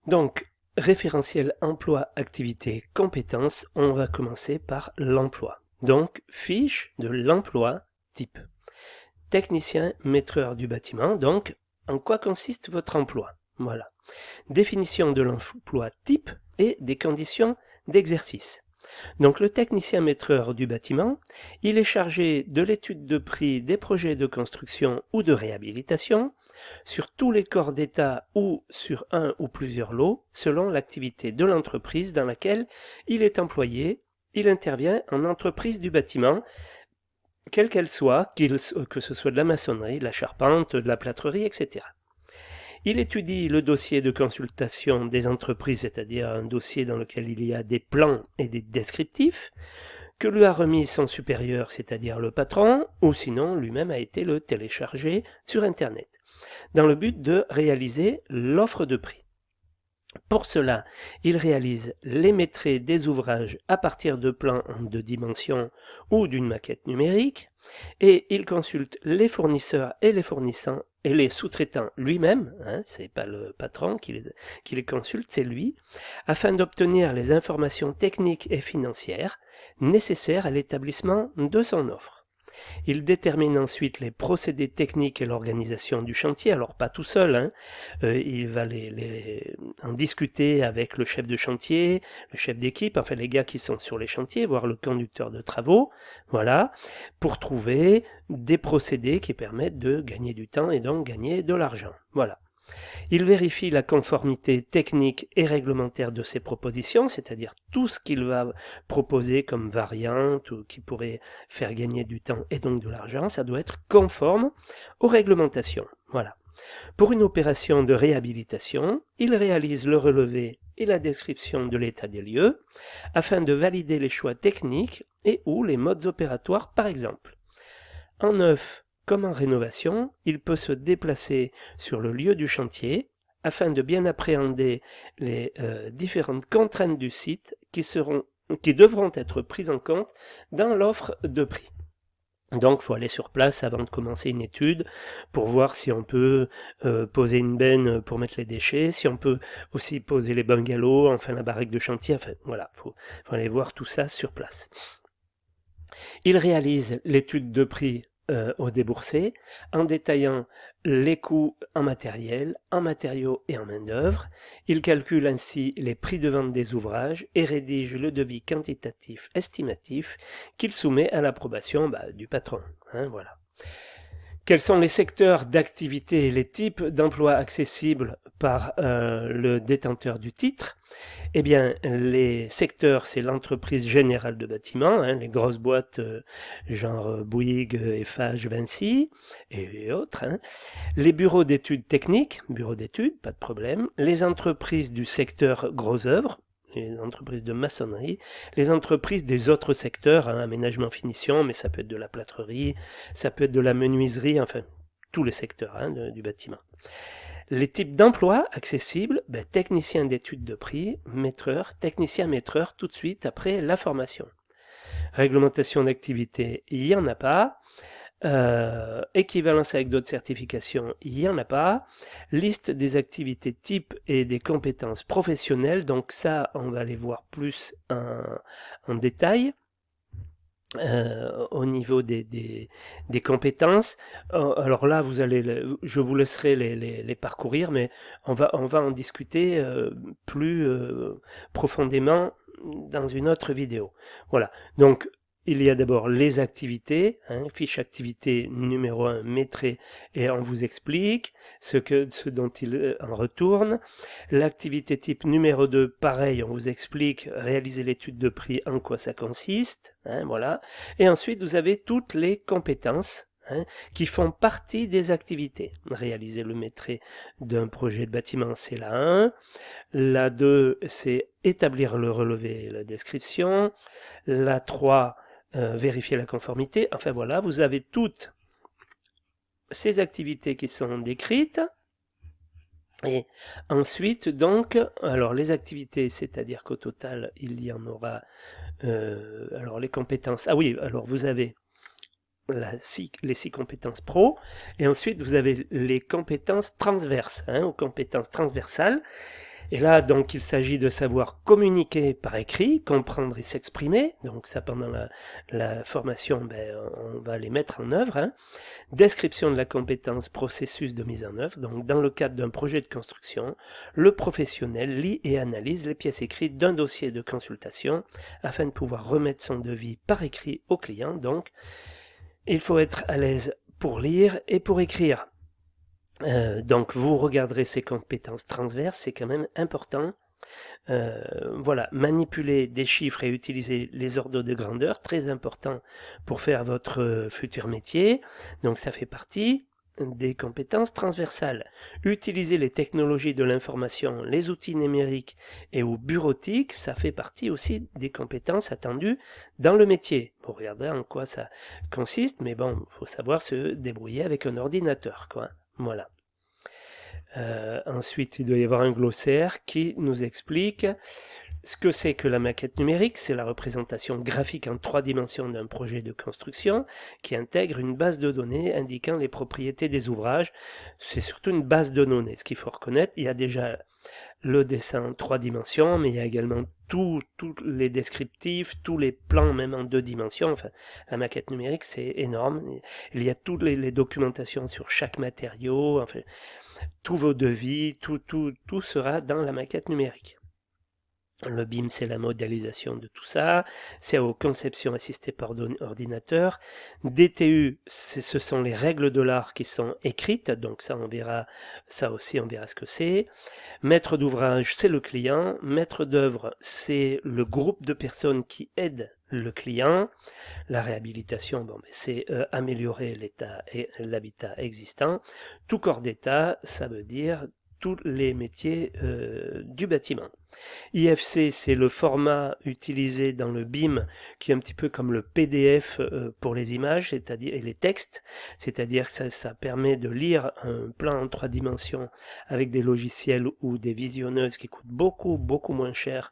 Donc, référentiel emploi, activité, compétences, on va commencer par l'emploi. Donc, fiche de l'emploi type. Technicien maîtreur du bâtiment, donc, en quoi consiste votre emploi? Voilà. Définition de l'emploi type et des conditions d'exercice. Donc le technicien maîtreur du bâtiment, il est chargé de l'étude de prix des projets de construction ou de réhabilitation sur tous les corps d'État ou sur un ou plusieurs lots selon l'activité de l'entreprise dans laquelle il est employé. Il intervient en entreprise du bâtiment, quelle qu'elle soit, que ce soit de la maçonnerie, de la charpente, de la plâtrerie, etc. Il étudie le dossier de consultation des entreprises, c'est-à-dire un dossier dans lequel il y a des plans et des descriptifs, que lui a remis son supérieur, c'est-à-dire le patron, ou sinon lui-même a été le télécharger sur Internet, dans le but de réaliser l'offre de prix. Pour cela, il réalise les maîtrises des ouvrages à partir de plans en 2 dimensions ou d'une maquette numérique, et il consulte les fournisseurs et les sous-traitants lui-même, c'est pas le patron qui les consulte, c'est lui, afin d'obtenir les informations techniques et financières nécessaires à l'établissement de son offre. Il détermine ensuite les procédés techniques et l'organisation du chantier, alors pas tout seul, il va en discuter avec le chef de chantier, le chef d'équipe, enfin les gars qui sont sur les chantiers, voire le conducteur de travaux, voilà, pour trouver des procédés qui permettent de gagner du temps et donc gagner de l'argent. Voilà. Il vérifie la conformité technique et réglementaire de ses propositions, c'est-à-dire tout ce qu'il va proposer comme variante ou qui pourrait faire gagner du temps et donc de l'argent, ça doit être conforme aux réglementations. Voilà. Pour une opération de réhabilitation, il réalise le relevé et la description de l'état des lieux afin de valider les choix techniques et ou les modes opératoires par exemple. En neuf, comme en rénovation, il peut se déplacer sur le lieu du chantier afin de bien appréhender les différentes contraintes du site qui devront être prises en compte dans l'offre de prix. Donc il faut aller sur place avant de commencer une étude pour voir si on peut poser une benne pour mettre les déchets, si on peut aussi poser les bungalows, enfin la baraque de chantier, enfin voilà, faut aller voir tout ça sur place. Il réalise l'étude de prix au déboursé en détaillant les coûts en matériel, en matériaux et en main-d'œuvre. Il calcule ainsi les prix de vente des ouvrages et rédige le devis quantitatif estimatif qu'il soumet à l'approbation du patron. Voilà. Quels sont les secteurs d'activité et les types d'emplois accessibles par le détenteur du titre? Eh bien, les secteurs, c'est l'entreprise générale de bâtiment, les grosses boîtes genre Bouygues, Eiffage, Vinci et autres. Les bureaux d'études techniques, bureaux d'études, pas de problème. Les entreprises du secteur gros œuvres, les entreprises de maçonnerie, les entreprises des autres secteurs, aménagement finition, mais ça peut être de la plâtrerie, ça peut être de la menuiserie, enfin tous les secteurs du bâtiment. Les types d'emplois accessibles, technicien d'études de prix, maîtreur, technicien maîtreur tout de suite après la formation. Réglementation d'activité, il n'y en a pas. Équivalence avec d'autres certifications, il n'y en a pas. Liste des activités types et des compétences professionnelles, donc ça, on va aller voir plus en détail. Au niveau des compétences. Alors là, je vous laisserai les parcourir, mais on va en discuter plus profondément dans une autre vidéo. Voilà. Donc, il y a d'abord les activités, fiche activité numéro 1, maîtrise, et on vous explique ce dont il en retourne. L'activité type numéro 2, pareil, on vous explique, réaliser l'étude de prix, en quoi ça consiste, voilà. Et ensuite, vous avez toutes les compétences qui font partie des activités. Réaliser le maîtrise d'un projet de bâtiment, c'est la 1. La 2, c'est établir le relevé et la description. La 3, vérifier la conformité. Enfin voilà, vous avez toutes ces activités qui sont décrites. Et ensuite, donc, alors les activités, c'est-à-dire qu'au total, il y en aura, alors les compétences, ah oui, alors vous avez les 6 compétences pro, et ensuite vous avez les compétences transverses, aux compétences transversales, Et là, donc, il s'agit de savoir communiquer par écrit, comprendre et s'exprimer. Donc ça, pendant la formation, on va les mettre en œuvre. Hein. Description de la compétence, processus de mise en œuvre. Donc dans le cadre d'un projet de construction, le professionnel lit et analyse les pièces écrites d'un dossier de consultation afin de pouvoir remettre son devis par écrit au client. Donc il faut être à l'aise pour lire et pour écrire. Donc vous regarderez ces compétences transverses, c'est quand même important. Voilà, manipuler des chiffres et utiliser les ordres de grandeur, très important pour faire votre futur métier. Donc ça fait partie des compétences transversales. Utiliser les technologies de l'information, les outils numériques et ou bureautiques, ça fait partie aussi des compétences attendues dans le métier. Vous regardez en quoi ça consiste, mais bon, il faut savoir se débrouiller avec un ordinateur, quoi. Voilà. Ensuite, il doit y avoir un glossaire qui nous explique ce que c'est que la maquette numérique. C'est la représentation graphique en 3 dimensions d'un projet de construction qui intègre une base de données indiquant les propriétés des ouvrages. C'est surtout une base de données. Ce qu'il faut reconnaître, il y a déjà le dessin en 3 dimensions, mais il y a également tous les descriptifs, tous les plans même en 2 dimensions. Enfin, la maquette numérique, c'est énorme. Il y a toutes les documentations sur chaque matériau. Enfin, tous vos devis, tout sera dans la maquette numérique. Le BIM, c'est la modélisation de tout ça. CAO, conception assistée par ordinateur. DTU, ce sont les règles de l'art qui sont écrites. Donc ça, on verra ce que c'est. Maître d'ouvrage, c'est le client. Maître d'œuvre, c'est le groupe de personnes qui aident le client. La réhabilitation, c'est améliorer l'état et l'habitat existant. Tout corps d'état, ça veut dire tous les métiers du bâtiment. IFC, c'est le format utilisé dans le BIM qui est un petit peu comme le PDF pour les images, c'est-à-dire et les textes, c'est-à-dire que ça permet de lire un plan en 3 dimensions avec des logiciels ou des visionneuses qui coûtent beaucoup moins cher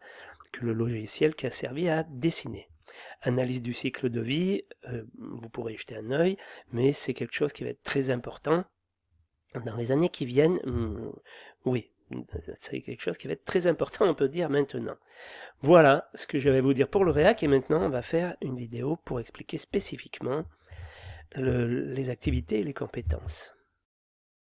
que le logiciel qui a servi à dessiner. Analyse du cycle de vie, vous pourrez y jeter un œil, mais c'est quelque chose qui va être très important dans les années qui viennent. Oui, c'est quelque chose qui va être très important, on peut dire maintenant. Voilà ce que je vais vous dire pour le Réac, et maintenant on va faire une vidéo pour expliquer spécifiquement les activités et les compétences.